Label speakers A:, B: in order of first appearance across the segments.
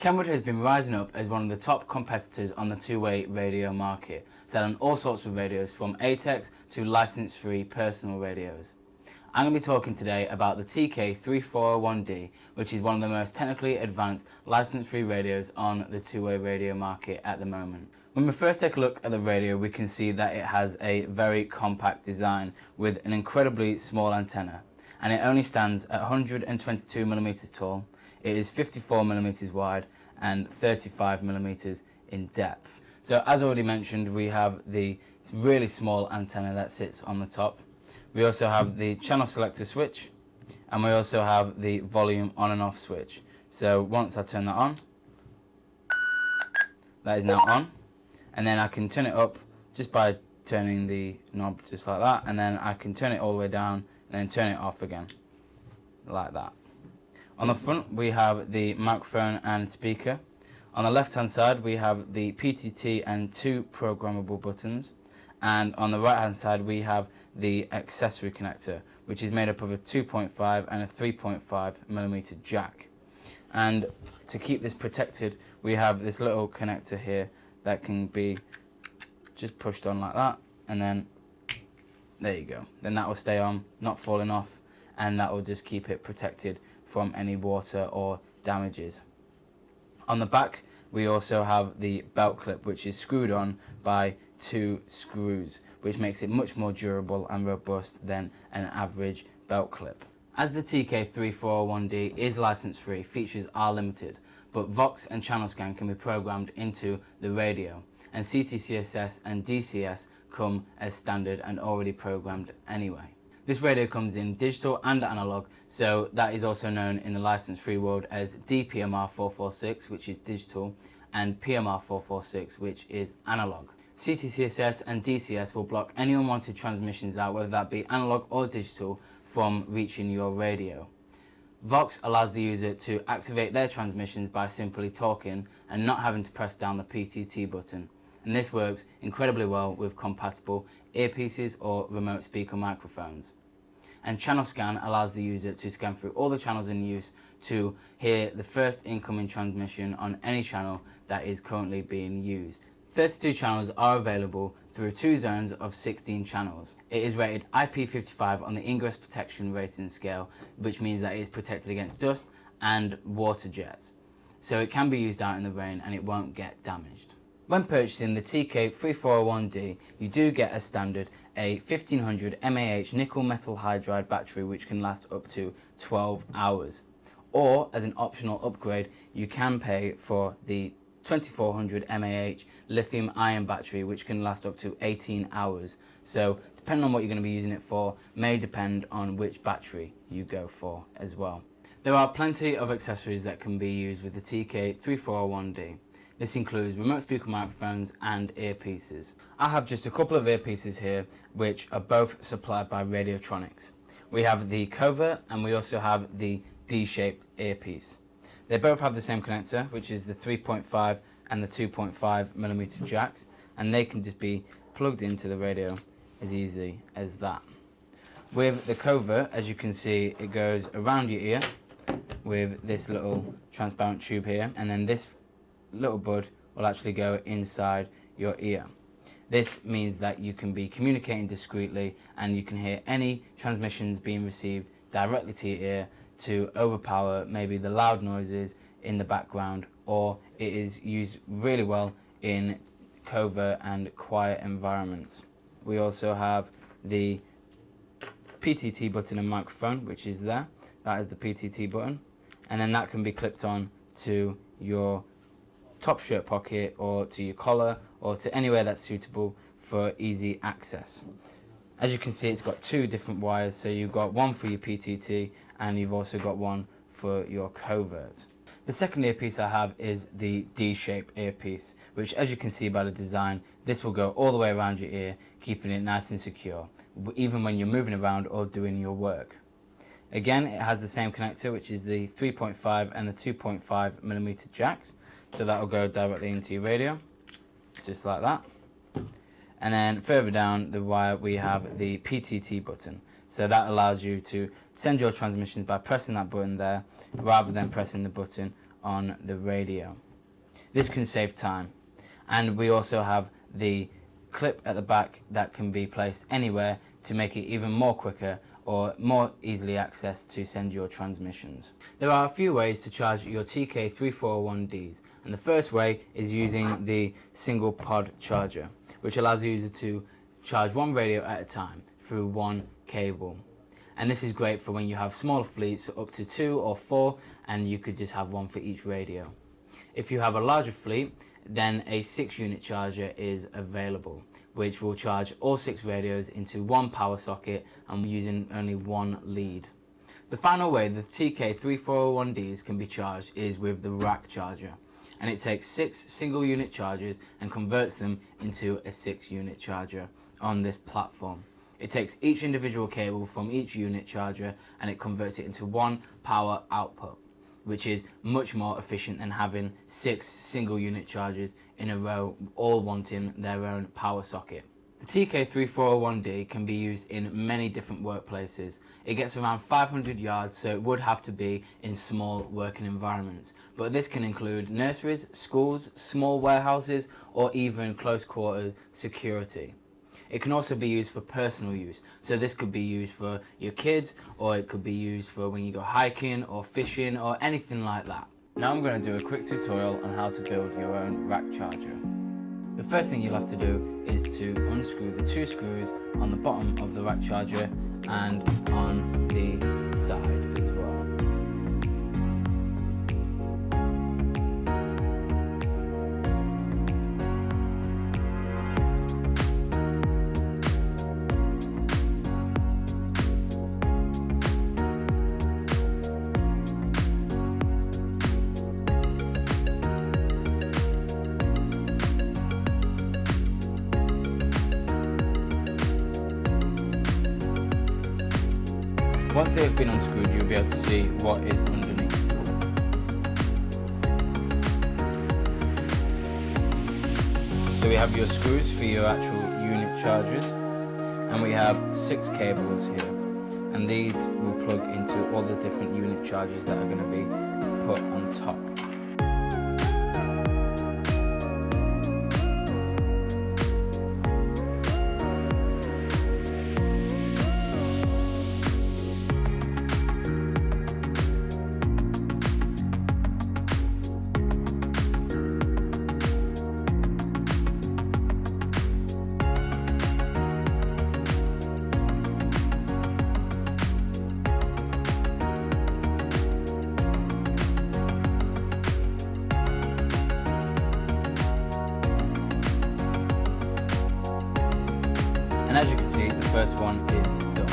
A: Kenwood has been rising up as one of the top competitors on the two-way radio market, selling all sorts of radios from ATEX to license-free personal radios. I'm going to be talking today about the TK-3401D, which is one of the most technically advanced license-free radios on the two-way radio market at the moment. When we first take a look at the radio, we can see that it has a very compact design with an incredibly small antenna, and it only stands at 122mm tall. It is 54mm wide and 35mm in depth. So as already mentioned, we have the really small antenna that sits on the top. We also have the channel selector switch, and we also have the volume on and off switch. So once I turn that on, that is now on, and then I can turn it up just by turning the knob just like that, and then I can turn it all the way down and then turn it off again like that. On the front we have the microphone and speaker. On the left hand side we have the PTT and two programmable buttons, and on the right hand side we have the accessory connector, which is made up of a 2.5 and a 3.5mm jack. And to keep this protected, we have this little connector here that can be just pushed on like that, and then there you go. Then that will stay on, not falling off, and that will just keep it protected from any water or damages. On the back we also have the belt clip, which is screwed on by two screws, which makes it much more durable and robust than an average belt clip. As the TK-3401D is license free, features are limited, but Vox and channel scan can be programmed into the radio, and CTCSS and DCS come as standard and already programmed anyway. This radio comes in digital and analog, so that is also known in the license-free world as DPMR446, which is digital, and PMR446, which is analog. CTCSS and DCS will block any unwanted transmissions out, whether that be analog or digital, from reaching your radio. Vox allows the user to activate their transmissions by simply talking and not having to press down the PTT button. And this works incredibly well with compatible earpieces or remote speaker microphones. And channel scan allows the user to scan through all the channels in use to hear the first incoming transmission on any channel that is currently being used. 32 channels are available through two zones of 16 channels. It is rated IP55 on the ingress protection rating scale, which means that it is protected against dust and water jets. So it can be used out in the rain and it won't get damaged. When purchasing the TK-3401D, you do get as standard a 1500 mAh nickel metal hydride battery, which can last up to 12 hours. Or as an optional upgrade, you can pay for the 2400 mAh lithium ion battery, which can last up to 18 hours. So depending on what you're going to be using it for may depend on which battery you go for as well. There are plenty of accessories that can be used with the TK-3401D. This includes remote speaker microphones and earpieces. I have just a couple of earpieces here, which are both supplied by Radiotronics. We have the Covert and we also have the D-Shape earpiece. They both have the same connector, which is the 3.5 and the 2.5mm jacks, and they can just be plugged into the radio as easy as that. With the Covert, as you can see, it goes around your ear with this little transparent tube here, and then this little bud will actually go inside your ear. This means that you can be communicating discreetly and you can hear any transmissions being received directly to your ear to overpower maybe the loud noises in the background, or it is used really well in covert and quiet environments. We also have the PTT button and microphone, which is there. That is the PTT button, and then that can be clipped on to your top shirt pocket or to your collar or to anywhere that's suitable for easy access. As you can see, it's got two different wires, so you've got one for your PTT and you've also got one for your Covert. The second earpiece I have is the D-Shape earpiece, which, as you can see by the design, this will go all the way around your ear, keeping it nice and secure, even when you're moving around or doing your work. Again, it has the same connector, which is the 3.5 and the 2.5mm jacks, so that will go directly into your radio, just like that. And then further down the wire we have the PTT button, so that allows you to send your transmissions by pressing that button there rather than pressing the button on the radio. This can save time. And we also have the clip at the back that can be placed anywhere to make it even more quicker or more easily accessed to send your transmissions. There are a few ways to charge your TK-3401Ds, and the first way is using the single pod charger, which allows the user to charge one radio at a time through one cable. And this is great for when you have smaller fleets up to 2 or 4, and you could just have one for each radio. If you have a larger fleet, then a 6-unit charger is available, which will charge all 6 radios into one power socket and using only one lead. The final way the TK-3401Ds can be charged is with the rack charger, and it takes 6 single-unit chargers and converts them into a 6-unit charger on this platform. It takes each individual cable from each unit charger and it converts it into one power output, which is much more efficient than having 6 single unit chargers in a row, all wanting their own power socket. The TK-3401D can be used in many different workplaces. It gets around 500 yards, so it would have to be in small working environments. But this can include nurseries, schools, small warehouses, or even close quarter security. It can also be used for personal use, so this could be used for your kids, or it could be used for when you go hiking or fishing or anything like that. Now I'm going to do a quick tutorial on how to build your own rack charger. The first thing you'll have to do is to unscrew the 2 screws on the bottom of the rack charger and on the side as well. Once they have been unscrewed, you'll be able to see what is underneath. So we have your screws for your actual unit chargers, and we have 6 cables here, and these will plug into all the different unit chargers that are going to be put on top. And as you can see, the first one is done.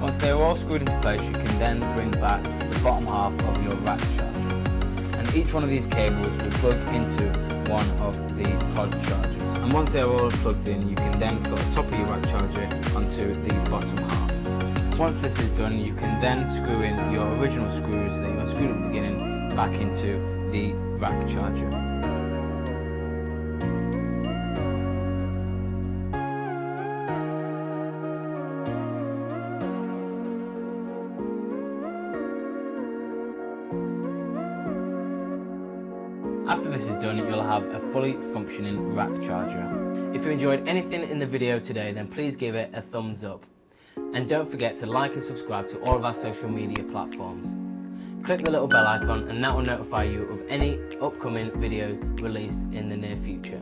A: Once they are all screwed into place, you can then bring back the bottom half of your rack charger. And each one of these cables will plug into one of the pod chargers. And once they're all plugged in, you can then slot the top of your rack charger onto the bottom half. Once this is done, you can then screw in your original screws that you unscrewed at the beginning back into the rack charger. After this is done, you'll have a fully functioning rack charger. If you enjoyed anything in the video today, then please give it a thumbs up.
B: And don't forget to like and subscribe to all of our social media platforms. Click the little bell icon and that will notify you of any upcoming videos released in the near future.